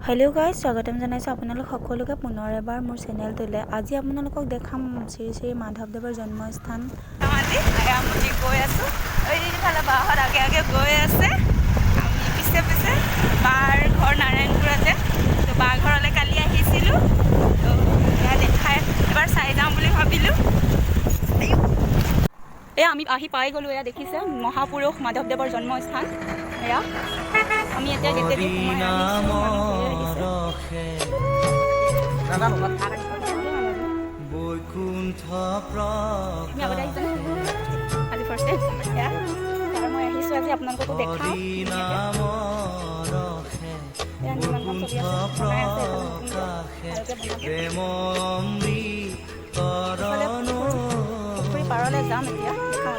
Hello guys, स्वागतम जानाइছো আপোনালোক সকলোকে পুনৰ এবাৰ মোৰ চেনেলটোলৈ। আজি আপোনালোকক দেখাম শ্ৰী শ্ৰী মাধৱদেৱৰ জন্মস্থান। আজি আমি গৈ আছো এইফালে বাহৰ আগে আগে গৈ আছে। আমি পিছে পিছে বাৰ ঘৰ নাৰায়ণপুৰতে। তো বা ঘৰলৈ কালি আহিছিলোঁ, তো এয়া দেখাই এবাৰ চাই যাওঁ বুলি ভাবিলোঁ। এয়া আমি আহি পাই গ'লোঁ। এয়া দেখিছে মহাপুৰুষ মাধৱদেৱৰ জন্মস্থান। এয়া আমি এতিয়া গেটেদি সোমাই আহিছোঁ। আজি ফাৰ্ষ্ট টাইম আৰু মই আহিছোঁ। আজি আপোনালোককো দেখাওঁ। পুখুৰী পাৰলৈ যাম এতিয়া, দেখাওঁ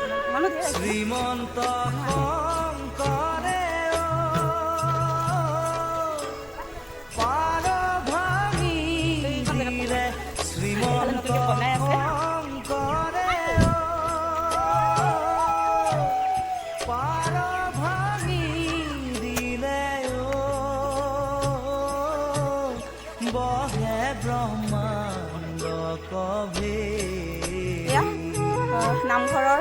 শ্ৰীমন্ত বনাই আছে। নামঘৰৰ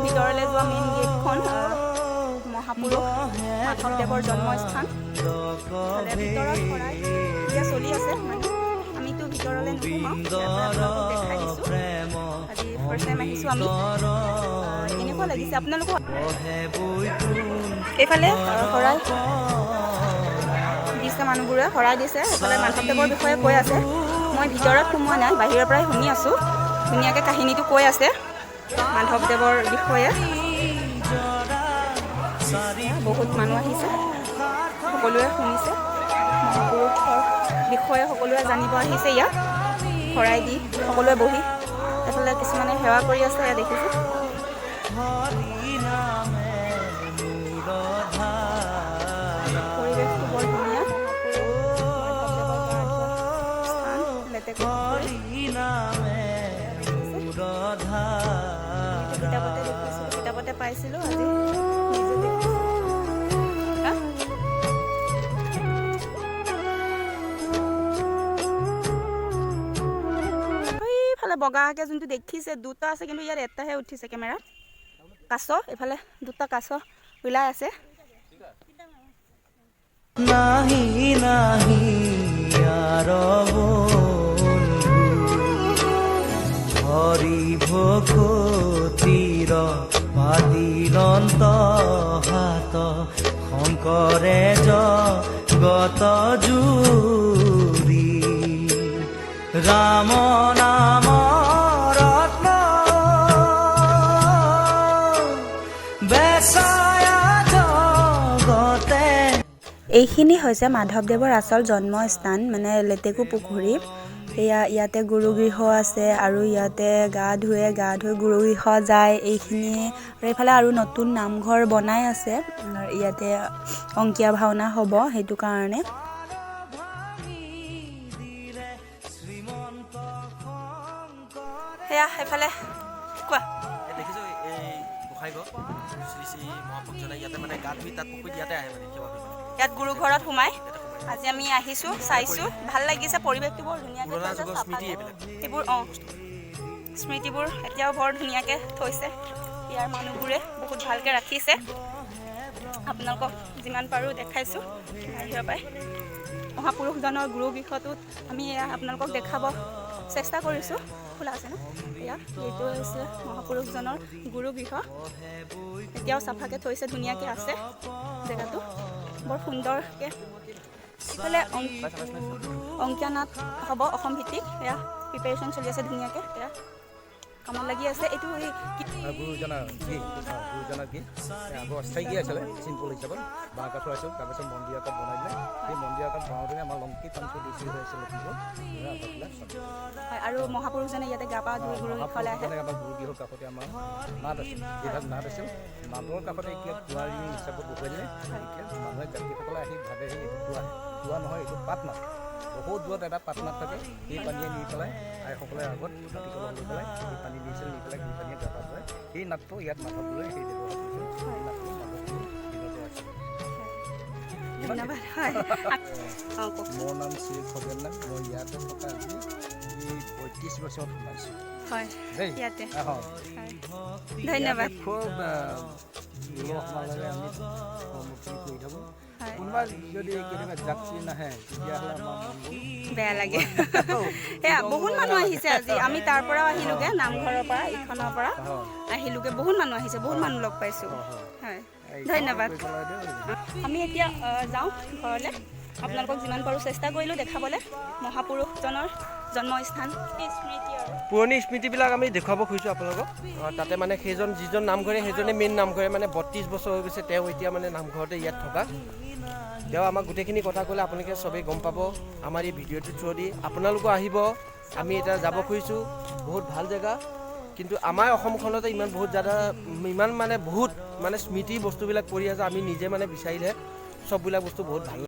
ভিতৰলৈ যোৱা মেইন গেটখন মহাপুৰুষ মাধৱদেৱৰ জন্মস্থান। ভিতৰত শৰাই এতিয়া চলি আছে, আমিতো ভিতৰলৈ নোসোমাওঁ, দেখাই দিছোঁ। আজি ফাৰ্ষ্ট টাইম আহিছোঁ আমি। কেনেকুৱা লাগিছে আপোনালোকক? এইফালে শৰাই দিছে, মানুহবোৰে শৰাই দিছে। এইফালে মাধৱদেৱৰ বিষয়ে কৈ আছে। মই ভিতৰত সোমোৱা নাই, বাহিৰৰ পৰাই শুনি আছোঁ। ধুনীয়াকৈ কাহিনীটো কৈ আছে মাধৱদেৱৰ বিষয়ে। বহুত মানুহ আহিছে, সকলোৱে শুনিছে মহাপুৰুষৰ বিষয়ে, সকলোৱে জানিব আহিছে ইয়াত। শৰাই দি সকলোৱে বহি এইফালে কিছুমানে সেৱা কৰি আছে। এয়া দেখিছোঁ পৰিৱেশটো বৰ ধুনীয়া। কিতাপতে পাইছিলোঁ, আজি নিজে দেখিছোঁ। এইফালে বগাকৈ যোনটো দেখিছে দুটা আছে, কিন্তু ইয়াত এটাহে উঠিছে কেমেৰাত। কাছ, এইফালে দুটা কাছ ওলাই আছে। নাহি নাহি হৰি ভকতিৰ পাদিলন্ত হাত শংকৰে জগত জুৰি ৰাম নাম ৰত্ন বেচায়া জগতে। এইখিনি হৈছে মাধৱদেৱৰ আচল জন্মস্থান, মানে লেটেকু পুখুৰী। এয়া ইয়াতে গুৰুগৃহ আছে, আৰু ইয়াতে গা ধুই গুৰুগৃহ যায় এইখিনি। আৰু এইফালে আৰু নতুন নামঘৰ বনাই আছে, ইয়াতে অংকীয়া ভাওনা হ'ব, সেইটো কাৰণে। সেয়া এইফালে কোৱা দেখিছোঁ এই গোসাইঘৰ শ্ৰী শ্ৰী মহাপুৰুষজনে ইয়াতে মানে গা ধুই তাত পুখুৰীত ইয়াতে আহে মানে সেৱা কৰিব। ইয়াত গুৰু ঘৰত সোমাই আজি আমি আহিছোঁ, চাইছোঁ, ভাল লাগিছে। পৰিৱেশটো বৰ ধুনীয়াকৈ সেইবোৰ স্মৃতিবোৰ এতিয়াও বৰ ধুনীয়াকৈ থৈছে ইয়াৰ মানুহবোৰে, বহুত ভালকৈ ৰাখিছে। আপোনালোকক যিমান পাৰোঁ দেখাইছোঁ বাহিৰৰ পৰাই। মহাপুৰুষজনৰ গুৰুগৃহটোত আমি আপোনালোকক দেখাব চেষ্টা কৰিছোঁ। খোলা আছে ন? এয়া এইটো হৈছে মহাপুৰুষজনৰ গুৰুগৃহ। এতিয়াও চাফাকৈ থৈছে, ধুনীয়াকৈ আছে জেগাটো, বৰ সুন্দৰকৈ। এইফালে অংকীয়া নাট হ'ব অসম ভিত্তিক, এয়া প্ৰিপেৰেশ্যন চলি আছে ধুনীয়াকৈ, এয়া কামত লাগি আছে। এইটো গুৰুজনাৰ আগৰ অস্থায়ী কি আছিলে চিম্পল হিচাপত বাঁহ কাঠৰ আছিল। তাৰপিছত মন্দিৰ আকাৰত বনাই দিলে। সেই মন্দিৰ আকাৰত বনাওঁতে আমাৰ লংকিত অঞ্চল বেছি হৈ আছিল আৰু মহাপুৰুষজনে ইয়াতে গা পা ধুই গুৰুগৃহলৈ আহে। আমাৰ গুৰুগৃহৰ কাষতে আমাৰ নাট আছিল, যিভাগ নাট আছিল, নাটৰ কাষতে এতিয়া কুঁৱাৰী হিচাপত বহুৱাই দিলে। এতিয়া মানুহে যাত্ৰীসকলে আহি ভাবে যে এইটো কুঁৱা নহয়, এইটো পাত নাট। বহুত দূৰত এটা পাত নাট থাকে, সেই পানীয়ে নি পেলাই আইসকলে আগত মাটি কলহ লৈ পেলাই সেই পানী দিছিল, নি পেলাই সেই পানীয়ে গা পা ধুৱাই। সেই নাটটো ইয়াত মাধৱদেৱে সেই ব্যৱহাৰ কৰিছিল। সেই নাটটো মাধৱদেৱৰ দিনতে আছিল। ধন্যবাদ হয় অঁ কওক মোৰ নাম শ্ৰী খগেন নাথ। মই ইয়াতে থকা আজি 35 বছৰত সোমাইছোঁ হয় দেই। ইয়াতে হয় হয় ধন্যবাদ খুব লোক সমাজে আমি সন্মুখীন কৰি থাকোঁ। হয় কোনোবা যদি কেতিয়াবা যাত্ৰী নাহে তেতিয়াহ'লে আমাৰ মনবোৰ বেয়া লাগে সেয়া বহুত মানুহ আহিছে আজি আমি তাৰ পৰাও আহিলোগৈ নামঘৰৰ পৰা ইখনৰ পৰা আহিলোগৈ বহুত মানুহ আহিছে বহুত মানুহ লগ পাইছোঁ হয় ধন্যবাদ আমি এতিয়া যাওঁ ঘৰলৈ আপোনালোকক যিমান পাৰোঁ চেষ্টা কৰিলোঁ দেখাবলৈ মহাপুৰুষজনৰ জন্মস্থান এই স্মৃতি আৰু পুৰণি স্মৃতিবিলাক আমি দেখুৱাব খুজিছোঁ আপোনালোকক তাতে মানে সেইজন যিজন নামঘৰে সেইজনে মেইন নামঘৰে মানে 32 বছৰ হৈ গৈছে তেওঁ এতিয়া মানে নামঘৰতে ইয়াত থকা তেওঁ আমাক গোটেইখিনি কথা ক'লে আপোনালোকে চবেই গম পাব আমাৰ এই ভিডিঅ'টো থ্ৰু দি আপোনালোকো আহিব আমি এতিয়া যাব খুজিছোঁ বহুত ভাল জেগা কিন্তু আমাৰ অসমখনতে ইমান বহুত মানে স্মৃতি বস্তুবিলাক পৰি আছে আমি নিজে মানে বিচাৰিলে চববিলাক বস্তু বহুত ভাল